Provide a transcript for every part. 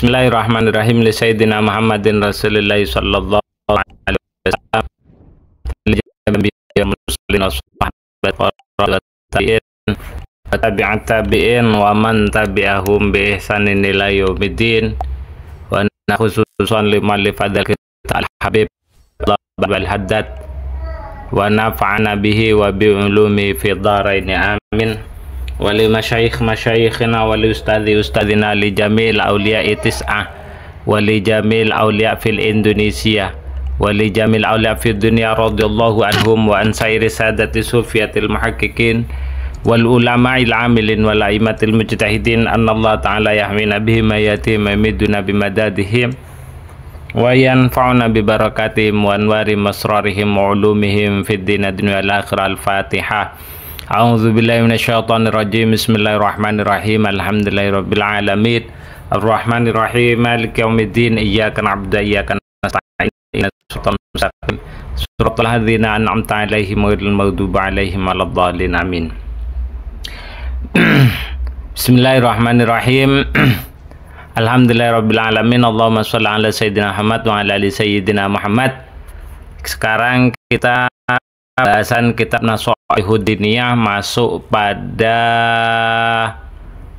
Bismillahirrahmanirrahim. Li Sayyidina Muhammadin Rasulillah sallallahu alaihi wasallam. Li jami'il muslimin wa tabi'in wa man tabi'ahum bi ihsanin ila yaumiddin. Wa khususan liman li fadl kita al-habib wal haddad wa nafa'ana bihi wa bi ulumi fi dharain amin. Wa li masyayikhina wa li ustadzina li jamil awliya'i tis'ah wa li jamil awliya' fil Indonesia wa li jamil awliya' fid dunya radhiyallahu anhum wa an sairi sadati sufiyatil muhaqqiqin wal ulama'il amilin wal aimatil mujtahidin annallaha ta'ala yahmina bihim ayatim yamiduna bimadadihim wa yanfa'una bi barakatihim wa anwari masrarihim wa ulumihim fid din dunya wal akhirah. Al-Fatihah. A'udzu billahi minasyaitonir rajim. Bismillahirrahmanirrahim. Alhamdulillahirabbil alamin. Arrahmanirrahim. Maliki yaumiddin. Iyyaka na'budu wa iyyaka nasta'in. Ihdinas siratal mustaqim. Shiratal ladzina an'amta 'alaihim ghairil maghdubi 'alaihim waladdallin. Amin. Bismillahirrahmanirrahim. Alhamdulillahirabbil alamin. Allahumma shalli ala sayyidina Muhammad wa ala ali sayyidina Muhammad. Sekarang kita bahasan kitab Nasha'ihud Diniyah masuk pada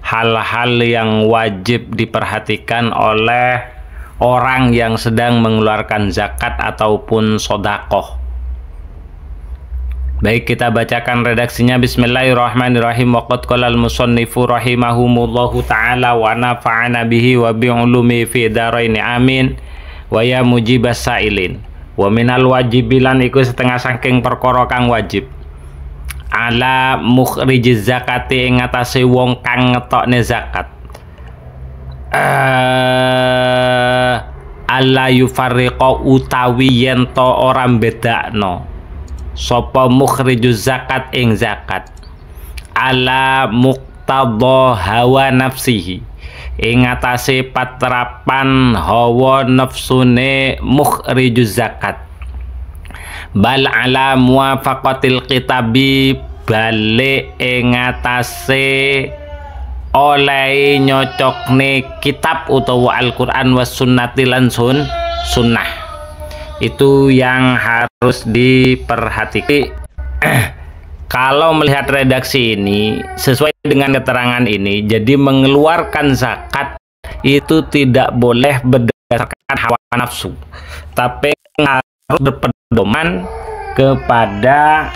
hal-hal yang wajib diperhatikan oleh orang yang sedang mengeluarkan zakat ataupun sodakoh. Baik, kita bacakan redaksinya. Bismillahirrahmanirrahim. Waqad qala al-musannifu rahimahumullahu ta'ala wa nafa'ana bihi wa bi'ulumi fi dharain amin wa ya mujibas sa'ilin. Wa minal wajibilan iku setengah saking perkara kang wajib ala mukhrijiz zakati ing atase wong kang ngetokne zakat alla yufarriqa utawi yen to ora bedakno sapa mukhrijuz zakat ing zakat ala muqtadha hawa nafsihi ing atase patrapan hawa nafsune mukhrijuz zakat bal ala muwafaqatil kitabi balik ing atase oleh nyocokne kitab utawa Al-Qur'an was sunnati lan sunnah. Itu yang harus diperhatikan. Kalau melihat redaksi ini sesuai dengan keterangan ini, jadi mengeluarkan zakat itu tidak boleh berdasarkan hawa nafsu, tapi harus berpedoman kepada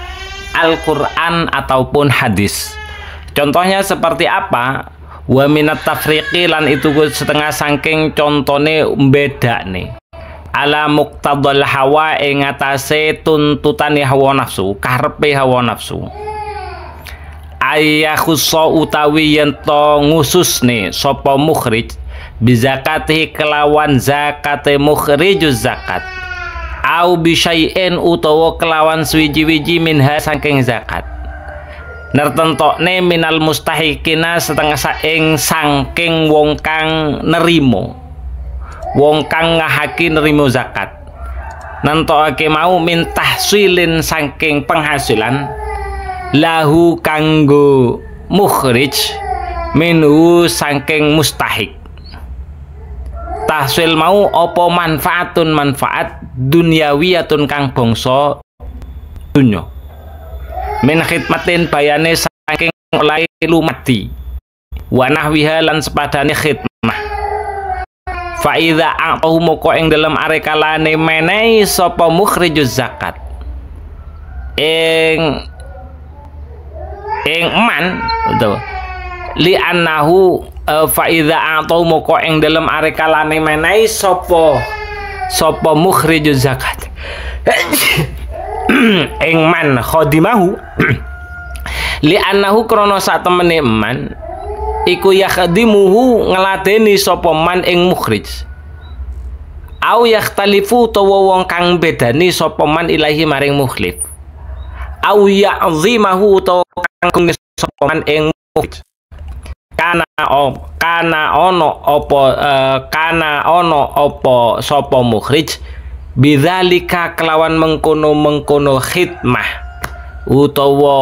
Al-Qur'an ataupun hadis. Contohnya seperti apa? Wa minat tafriqi lan itu setengah saking contone beda nih. Ala muqtadal hawa ing atase tuntutane hawa nafsu, karepe hawa nafsu. Ayakhussa utawi yen to ngususne sapa mukhrij bizakati kelawan zakate mukhrijuz zakat. Au bi syai'in utawa kelawan swiji-wiji minha saking zakat. Nertentokne minal mustahiqina setengah saing saking wong kang nerimo. Wong kang ngahaki nerimo zakat nentokake mau min tahsilin saking penghasilan lahu kanggo mukhrij minhu saking mustahik. Tahsil mau apa manfaatun manfaat dunyawiyatun kang bangsa dunya min khidmatin bayane saking oleh lumati wa nahwiha lan sepadane khidmah. Faiza a'tahu moko ing dalam arekalane menehi sapa mukhrijuz zakat ing man utawa li annahu faiza a'tahu moko ing dalam arekalane menehi sapa mukhrijuz zakat ing man khadimahu li annahu krana sak temene man iku yakhdimuhu ngeladeni sapa man ing mukhrij au yakhtalifu utawa wong kang bedani sapa man ilahi maring mukhlif au ya'zimahu utawa kang sapa man ing mukhrij kana ono apa sapa mukhrij bidzalika kelawan mengkono khidmah utawa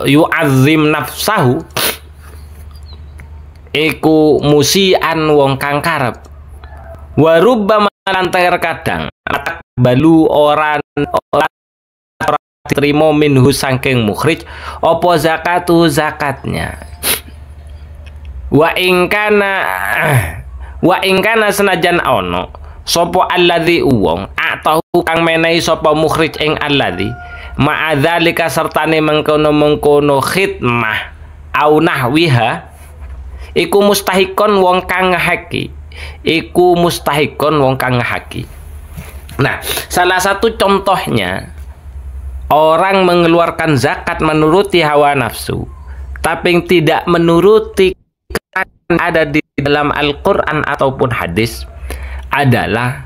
yu'azzim nafsahu iku musian wong kang karep Wa rubbama lan terkadang balu orang terima minhu sangking mukhrij apa zakatu zakatnya. Wa ingkana senajan ono sapa alladzi wong atau kang menehi sapa mukhrij ing alladzi ma'adzalika sertane mengkono-mengkono khidmah au nahwiha iku mustahikon wong kang ngehaki. Nah, salah satu contohnya orang mengeluarkan zakat menuruti hawa nafsu tapi tidak menuruti ada di dalam Al-Quran ataupun hadis adalah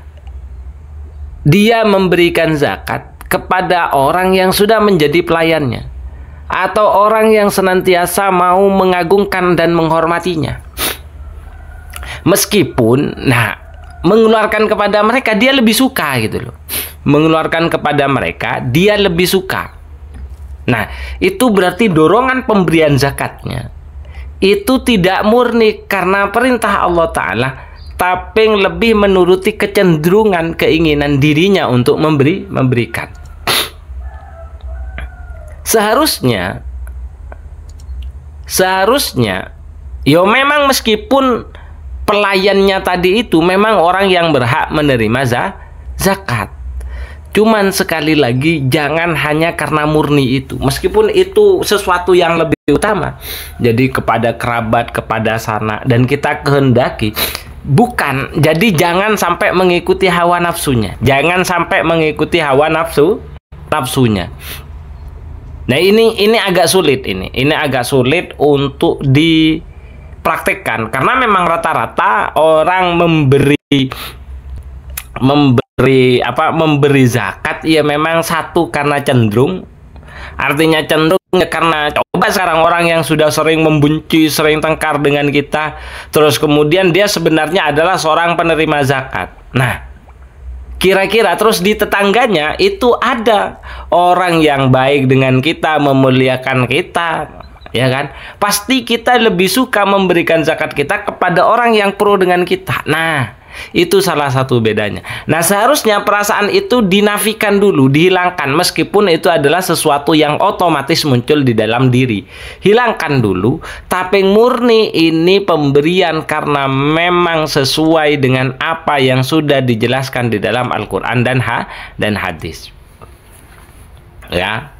dia memberikan zakat kepada orang yang sudah menjadi pelayannya atau orang yang senantiasa mau mengagungkan dan menghormatinya. Meskipun mengeluarkan kepada mereka dia lebih suka gitu loh. Mengeluarkan kepada mereka dia lebih suka. Nah, itu berarti dorongan pemberian zakatnya itu tidak murni karena perintah Allah Ta'ala, tapi lebih menuruti kecenderungan keinginan dirinya untuk memberikan. Seharusnya yo memang meskipun pelayannya tadi itu memang orang yang berhak menerima zakat. Cuman sekali lagi jangan hanya karena murni itu. Meskipun itu sesuatu yang lebih utama. Jadi kepada kerabat, kepada sanak dan kita kehendaki. Bukan. Jadi jangan sampai mengikuti hawa nafsunya. Jangan sampai mengikuti hawa nafsunya. Nah, ini agak sulit ini. Ini agak sulit untuk dipraktekkan karena memang rata-rata orang memberi zakat ya memang satu karena cenderung. Artinya cenderung ya karena coba sekarang orang yang sudah sering membenci, sering tengkar dengan kita, terus kemudian dia sebenarnya adalah seorang penerima zakat. Nah, kira-kira terus di tetangganya itu ada orang yang baik dengan kita, memuliakan kita, ya kan? Pasti kita lebih suka memberikan zakat kita kepada orang yang pro dengan kita. Nah, itu salah satu bedanya. Nah, seharusnya perasaan itu dinafikan dulu, dihilangkan, meskipun itu adalah sesuatu yang otomatis muncul di dalam diri. Hilangkan dulu, tapi murni ini pemberian karena memang sesuai dengan apa yang sudah dijelaskan di dalam Al-Quran dan hadis. Ya.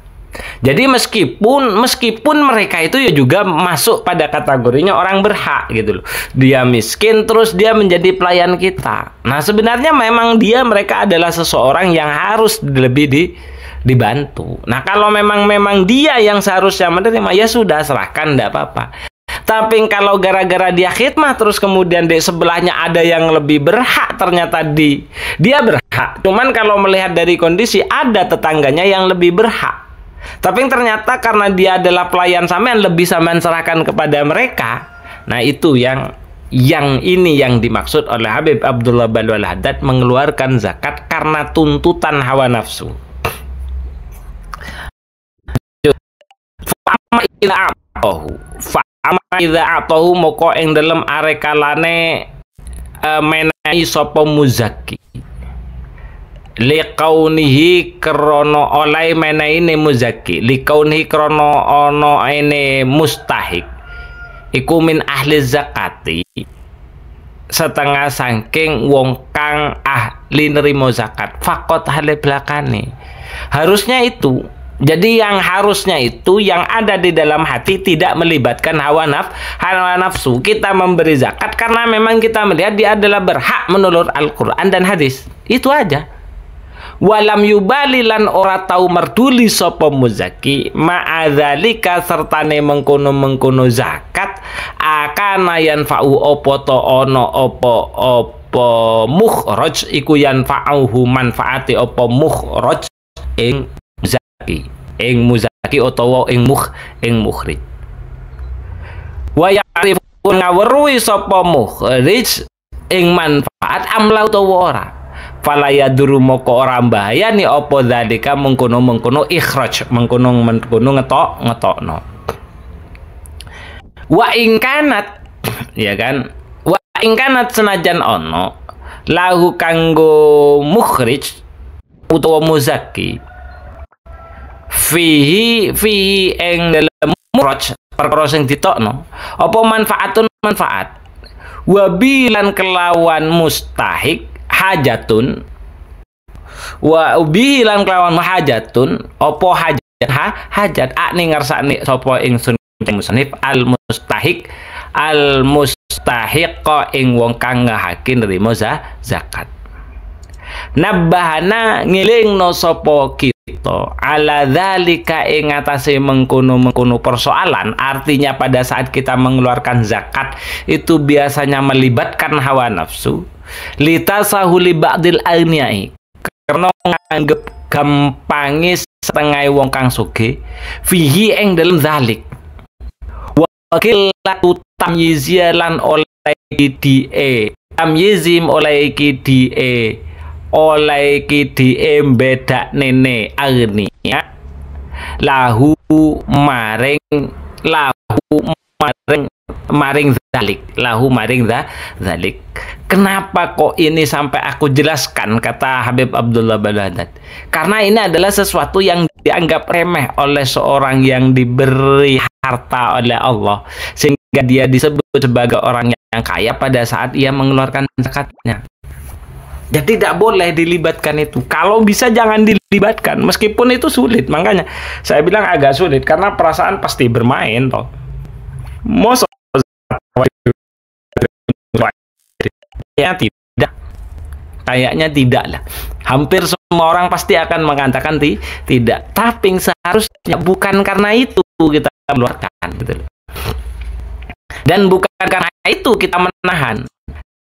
Jadi meskipun mereka itu ya juga masuk pada kategorinya orang berhak gitu loh. Dia miskin terus dia menjadi pelayan kita. Nah, sebenarnya memang mereka adalah seseorang yang harus lebih dibantu. Nah, kalau memang dia yang seharusnya menerima, ya sudah serahkan, enggak apa-apa. Tapi kalau gara-gara dia khidmah terus kemudian di sebelahnya ada yang lebih berhak, ternyata dia berhak. Cuman kalau melihat dari kondisi ada tetangganya yang lebih berhak. Tapi ternyata karena dia adalah pelayan sampean, lebih sampean serahkan kepada mereka. Nah, itu yang ini yang dimaksud oleh Habib Abdullah Balwal Haddad mengeluarkan zakat karena tuntutan hawa nafsu. Fa'ama idza a'tahu moko ing dalem arekalane menehi sapa muzaki. Liqaunihi krono oleh menaine muzaki, liqaunihi krono ono ene mustahik iku min ahli zakati, setengah saking wong kang ahli nerimo zakat fakot hale belakane. Harusnya itu, jadi yang harusnya itu yang ada di dalam hati tidak melibatkan hawa nafsu. Kita memberi zakat karena memang kita melihat dia adalah berhak menurut Al-Quran dan hadis. Itu aja. Walam yubalilan ora tau merduli sapa muzaki ma'adzalika sertane mengkono zakat akana yanfa'u opo to ono opo mukhraj iku yanfa'uhu manfaati opo mukhraj ing muzaki utawa ing mukhrij wa ya'rifu ngawruhi sapa mukhrij ing manfaat amla utawa ora. Fala yaduru moko ora bahayani apa dzalika mengkono ikhraj, mengkono ngetokno. Wa ingkanat, ya kan? Wa ingkanat senajan ono lahu kanggo mukhrij utawa muzakki fihi ing dalem mukhraj perkara sing ditokno apa manfaat wabilan kelawan mustahik hajatun wa bilan kelawan hajatun apa hajat ning ngersakne sapa ingsun musannif al mustahiq ing wong kang ngahake nrimo zakat. Nabbahana ngilingno sapa kita ala dzalika ing atase mengkono-mengkono persoalan, artinya pada saat kita mengeluarkan zakat itu biasanya melibatkan hawa nafsu litasahuli ba'dil aghniyai, karena nganggep gampangi setengah wong kang sugih fihi ing dalem zalik wakilatu tamyizilan oleh tamyizim oleh bedak nene agniya lahu maring zalik. Kenapa kok ini sampai aku jelaskan, kata Habib Abdullah Balhaddad? Karena ini adalah sesuatu yang dianggap remeh oleh seorang yang diberi harta oleh Allah, sehingga dia disebut sebagai orang yang kaya pada saat ia mengeluarkan zakatnya. Jadi tidak boleh dilibatkan itu. Kalau bisa jangan dilibatkan, meskipun itu sulit. Makanya saya bilang agak sulit karena perasaan pasti bermain toh. Kayaknya tidak lah. Hampir semua orang pasti akan mengatakan tidak. Tapi seharusnya bukan karena itu kita keluarkan gitu. Dan bukan karena itu kita menahan.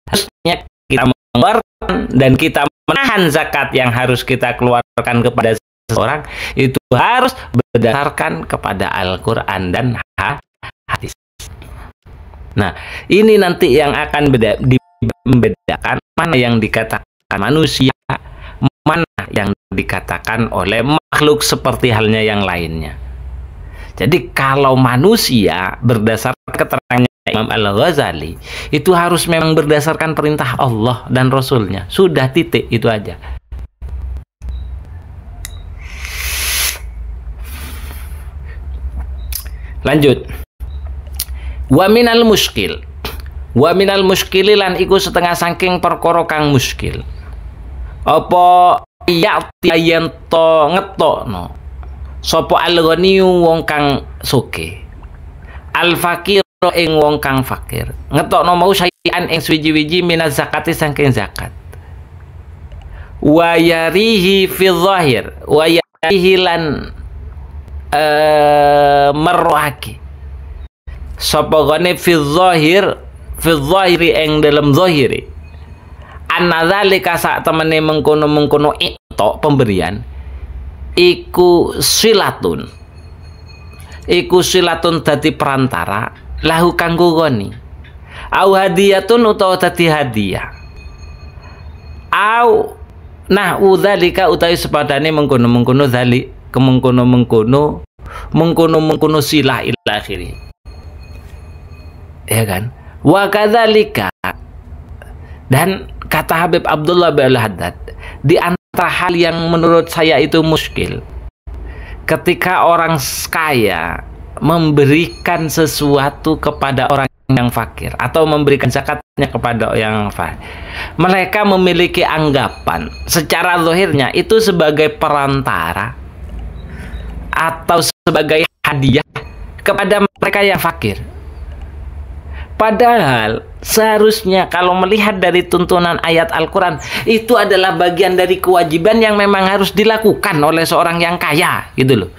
Harusnya kita mengeluarkan dan kita menahan zakat yang harus kita keluarkan kepada seseorang itu harus berdasarkan kepada Al-Quran dan hadis. Nah, ini nanti yang akan membedakan mana yang dikatakan manusia, mana yang dikatakan oleh makhluk seperti halnya yang lainnya. Jadi kalau manusia berdasarkan keterangannya Imam Al-Ghazali itu harus memang berdasarkan perintah Allah dan Rasulnya. Sudah, titik, itu aja. Lanjut. Wa minal muskil lan iku setengah saking perkara kang muskil. Apa yen to ngetokno sapa al-ghani wong kang sugih, al-fakir ing wong kang fakir, ngetokno mau sayan ing swiji-wiji minaz zakati saking zakat. Wa yarihi fi dhahir wa yarihi lan marwaki sapa gane fi dhahiri ing dalam zahiri annadzalika sak temene mengkono-mengkono itu pemberian iku silatun dadi perantara lahu kanggo goni au hadiyatun utawa dadi hadiah au nah udzalika utawi sepadane mengkono-mengkono dzalik mengkono-mengkono silah ila akhiri, ya kan? Wa kadzalika, dan kata Habib Abdullah Balhaddad, di antara hal yang menurut saya itu muskil ketika orang kaya memberikan sesuatu kepada orang yang fakir atau memberikan zakatnya kepada yang fakir. Mereka memiliki anggapan secara zahirnya itu sebagai perantara atau sebagai hadiah kepada mereka yang fakir. Padahal seharusnya kalau melihat dari tuntunan ayat Al-Quran, itu adalah bagian dari kewajiban yang memang harus dilakukan oleh seorang yang kaya, gitu loh.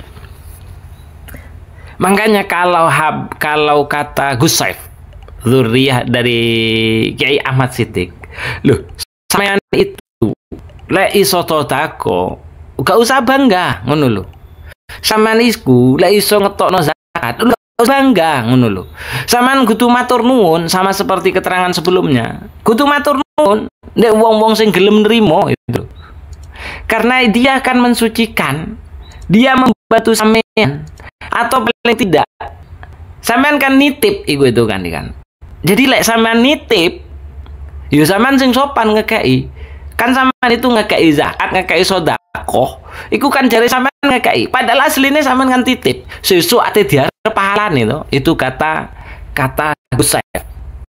Makanya kalau kata Gus Saif, zuriyah dari Kiai Ahmad Siddiq, loh, sampeyan itu lek iso totako, gak usah bangga, ngono lho. Sampeyan iku lek iso ngetokno zakat, bangga ngono lho. Sampean kudu matur nuwun sama seperti keterangan sebelumnya. Kudu matur nuwun nek wong-wong sing gelem nrimo itu. Karena dia akan mensucikan, dia membantu sampean atau paling tidak sampean kan nitip itu kan. Jadi lek sampean nitip Yo sampean sing sopan ngekei. Kan sampean itu ngekei zakat, ngekei sedekah. Iku kan jare sampean ngekei. Padahal asline sampean kan titip. Sesuk ate diarep pahalane to. Itu kata Gus Said.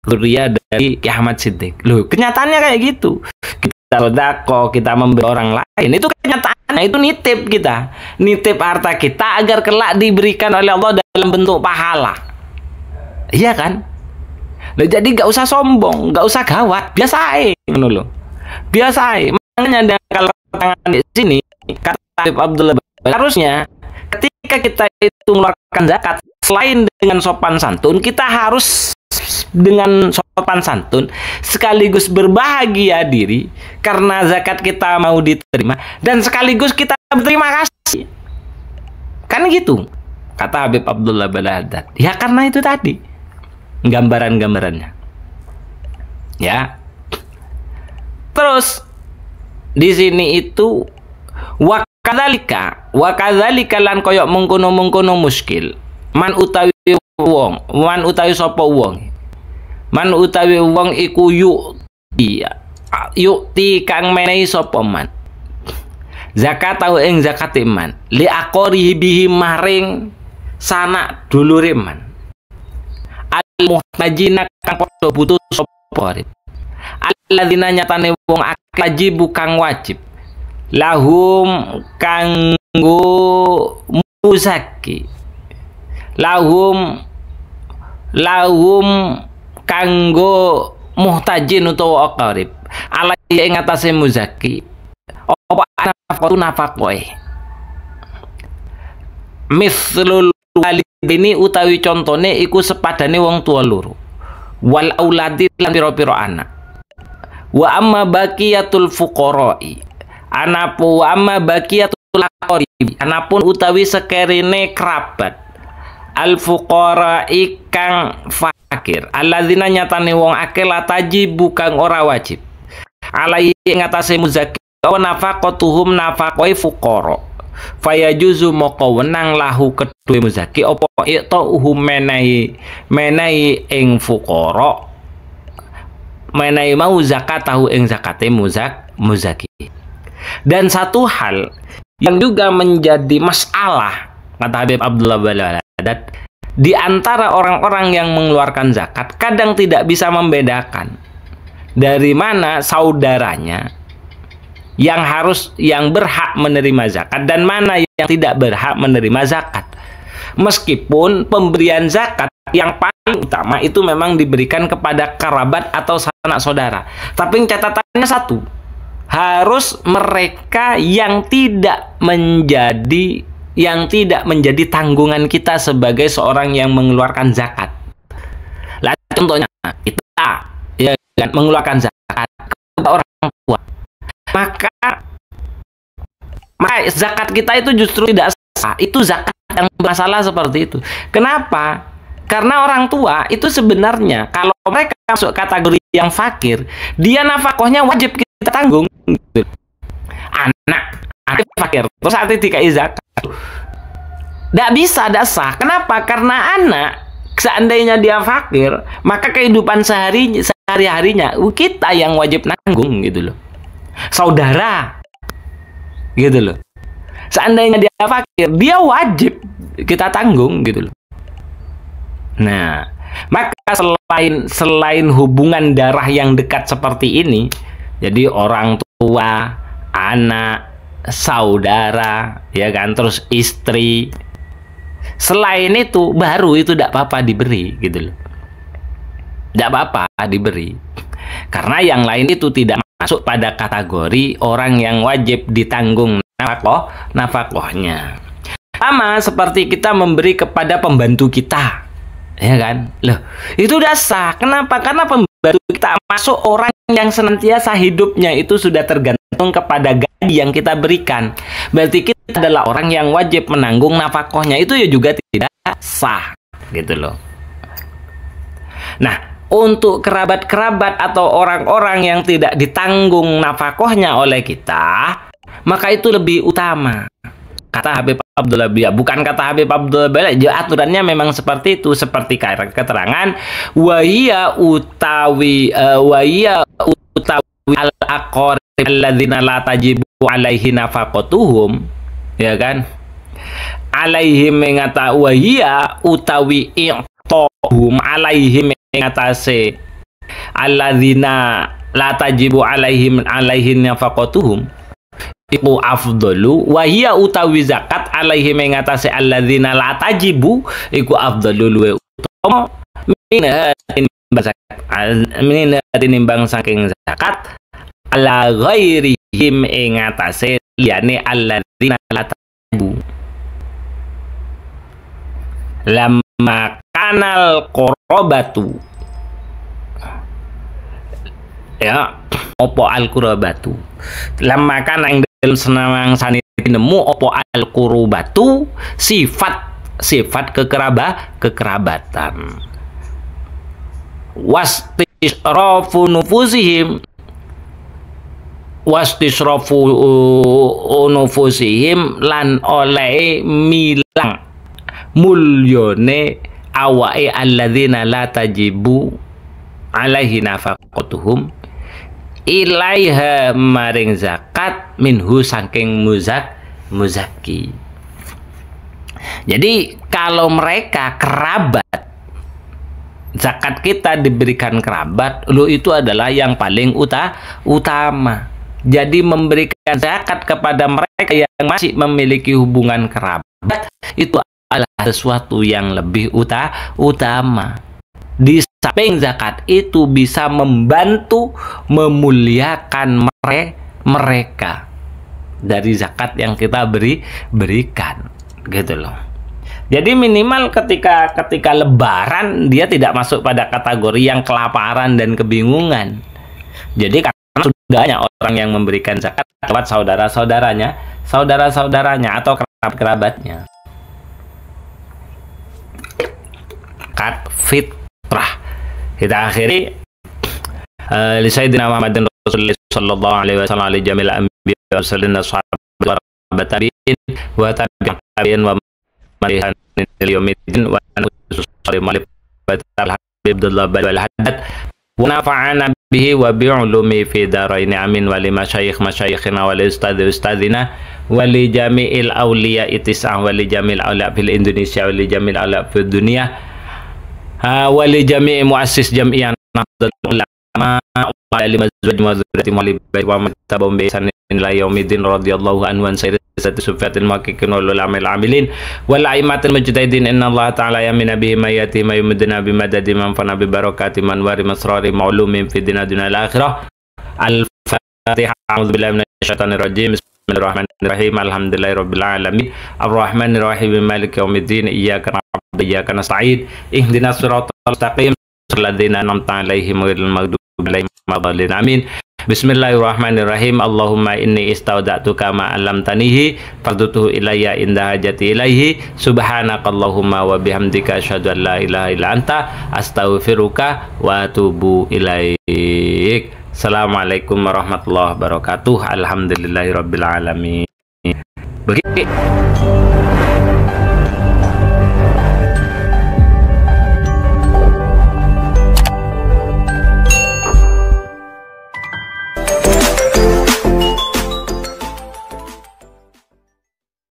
Kuria dari Ki Ahmad Siddiq. Loh, kenyataannya kayak gitu. Kita sedekah, kita memberi orang lain. Itu kenyataannya, itu nitip kita. Nitip harta kita agar kelak diberikan oleh Allah dalam bentuk pahala. Iya kan? Loh, jadi nggak usah sombong, nggak usah gawat, biasa aja, loh. Biasa aja. Makanya kalau tangan di sini kata Habib Abdullah, harusnya ketika kita itu mengeluarkan zakat, selain dengan sopan santun, kita harus dengan sopan santun sekaligus berbahagia diri karena zakat kita mau diterima, dan sekaligus kita berterima kasih. Kan gitu kata Habib Abdullah Baladat. Ya karena itu tadi gambaran-gambarannya. Ya. Terus di sini itu wa kadzalika lan koyok mengkono muskil man utawi sapa wong man utawi wong iku yukti kang menehi sapa man zakat tau ing zakat iman li aqorihi bihi maring sanak dulure man al muhtajina kang padha butuh sapa alladzina nyatane wong akeh bukan wajib lahum kanggo muzaki lahum kanggo muhtajin utawa aqarib alai ing atase muzaki apa nafaqoe mislul walidaini utawi contone iku sepadane wong tua loro wal auladi lan pira-pira anak wa amma baqiyatul fuqara'i anapu wa amma baqiyatul aqaribi anapun utawi sekerene kerabat al fuqara'i kang fakir alladzina nyatane wong akeh lataji bukan ora wajib alai ngatasé muzaki wa nafaqatuhum nafaqoi fuqara fayajuzu moko wenang lahu kedue muzaki apa itu menehi ing fuqara menehi mau zakat tahu ing zakate muzaki. Dan satu hal yang juga menjadi masalah kata Habib Abdullah Baladat di antara orang-orang yang mengeluarkan zakat kadang tidak bisa membedakan dari mana saudaranya yang berhak menerima zakat dan mana yang tidak berhak menerima zakat. Meskipun pemberian zakat yang paling utama itu memang diberikan kepada kerabat atau sanak saudara, tapi catatannya satu, harus mereka yang tidak menjadi tanggungan kita sebagai seorang yang mengeluarkan zakat. Lah contohnya kita ya kan, mengeluarkan zakat kepada orang tua, maka zakat kita itu justru tidak sah. Itu zakat yang bermasalah seperti itu. Kenapa? Karena orang tua itu sebenarnya kalau mereka masuk kategori yang fakir, dia nafkahnya wajib kita tanggung. Anak fakir terus saat itu dikai zakat, tidak bisa, tidak sah. Kenapa? Karena anak seandainya dia fakir, maka kehidupan sehari-harinya kita yang wajib nanggung gitu loh. Saudara gitu loh. Seandainya dia fakir, dia wajib kita tanggung gitu loh. Nah, maka selain hubungan darah yang dekat seperti ini, jadi orang tua, anak, saudara, ya kan, terus istri, selain itu baru itu tidak apa-apa diberi gitu loh. Tidak apa-apa diberi. Karena yang lain itu tidak masuk pada kategori orang yang wajib ditanggung nafkahnya. Sama seperti kita memberi kepada pembantu kita, ya kan? Loh, itu udah sah. Kenapa? Karena pembantu kita masuk orang yang senantiasa hidupnya itu sudah tergantung kepada gaji yang kita berikan. Berarti kita adalah orang yang wajib menanggung nafkahnya. Itu ya juga tidak sah, gitu loh. Nah, untuk kerabat-kerabat atau orang-orang yang tidak ditanggung nafkahnya oleh kita, maka itu lebih utama. kata Habib Abdullah Bilal, bukan kata Habib Abdullah Bilal, aturannya memang seperti itu, seperti keterangan wahia utawi al-aqarib alladzina la tajibu alaihi nafaqatuhum, ya kan, alaihi mengata wahia utawi i'tohum alaihi mengatase alladzina la tajibu alaihim nafaqatuhum iku afdalu wa hiya utawi zakat alaihi mengatasi alladzina la tajibu iku afdalu luwe utama min tinimbang saking zakat ala ghairihim mengatasi liyane alladzina la tajibu lamma kanal qorobatu, ya opo al qurabatu lamma kana ing dalem senawang sani nemu opo al qurabatu sifat kekerabatan wastisrafu nufusihim lan oleh milang mulyone awake alladzina la tajibu alaihi nafaqatuhum ilaiha maring zakat minhu saking muzaki. Jadi kalau mereka kerabat, zakat kita diberikan kerabat, lo itu adalah yang paling utama. Jadi memberikan zakat kepada mereka yang masih memiliki hubungan kerabat itu adalah sesuatu yang lebih utama. Di samping zakat itu bisa membantu memuliakan mereka dari zakat yang kita berikan, gitu loh. Jadi minimal ketika lebaran dia tidak masuk pada kategori yang kelaparan dan kebingungan. Jadi karena sudah banyak orang yang memberikan zakat lewat saudara-saudaranya atau kerabat-kerabatnya. Zakat fitrah. Kita akhiri li sayyidina Muhammadin Rasulullah sallallahu alaihi wasallam li jamil anbiya wa sallallahu sahabat tabi'in wa tabi'in wa marihan yaumiddin wa usalli malibatal Abdullah wal Haddad wa nafa'ana bihi wa bi'ulumi fi darain amin wa li masyayikhina wa li ustadzina wa li jami'il awliya itis'ah wa li jami'il awliya fil Indonesia wa li jami'il awliya fil dunia wali jami'i muassis jam'iyyah Nahdlatul Ulama wa li mazwaj madzurati wa matabum bi ihsan ila yaumiddin radhiyallahu anhu an sayyidati sufiyatil muhaqqiqin wal ulama'il amilin wal a'immatil mujtahidin innallaha ta'ala yamina bihi mayati mayumdina bi madadi man fana bi barakati man wari masrari ma'lumin fi dinadina al akhirah. Al-Fatihah. A'udzu billahi minasy syaithanir rajim. Bismillahirrahmanirrahim. Alhamdulillahirabbil alamin. Arrahmanirrahim. Maliki yaumiddin. Iyyaka na'budu wa iyyaka nasta'in. Ihdinas siratal mustaqim. Shiratal ladzina an'amta 'alaihim ghairil maghdubi 'alaihim waladdallin. Amin. Bismillahirrahmanirrahim. Allahumma inni istauda'tuka ma 'allamtanihi fardutuhu ilayya inda hajati ilaihi. Subhanakallahumma wa bihamdika asyhadu an la ilaha illa anta astaghfiruka wa atubu ilaik. Assalamualaikum warahmatullahi wabarakatuh. Alhamdulillahirabbil alamin. Begitu.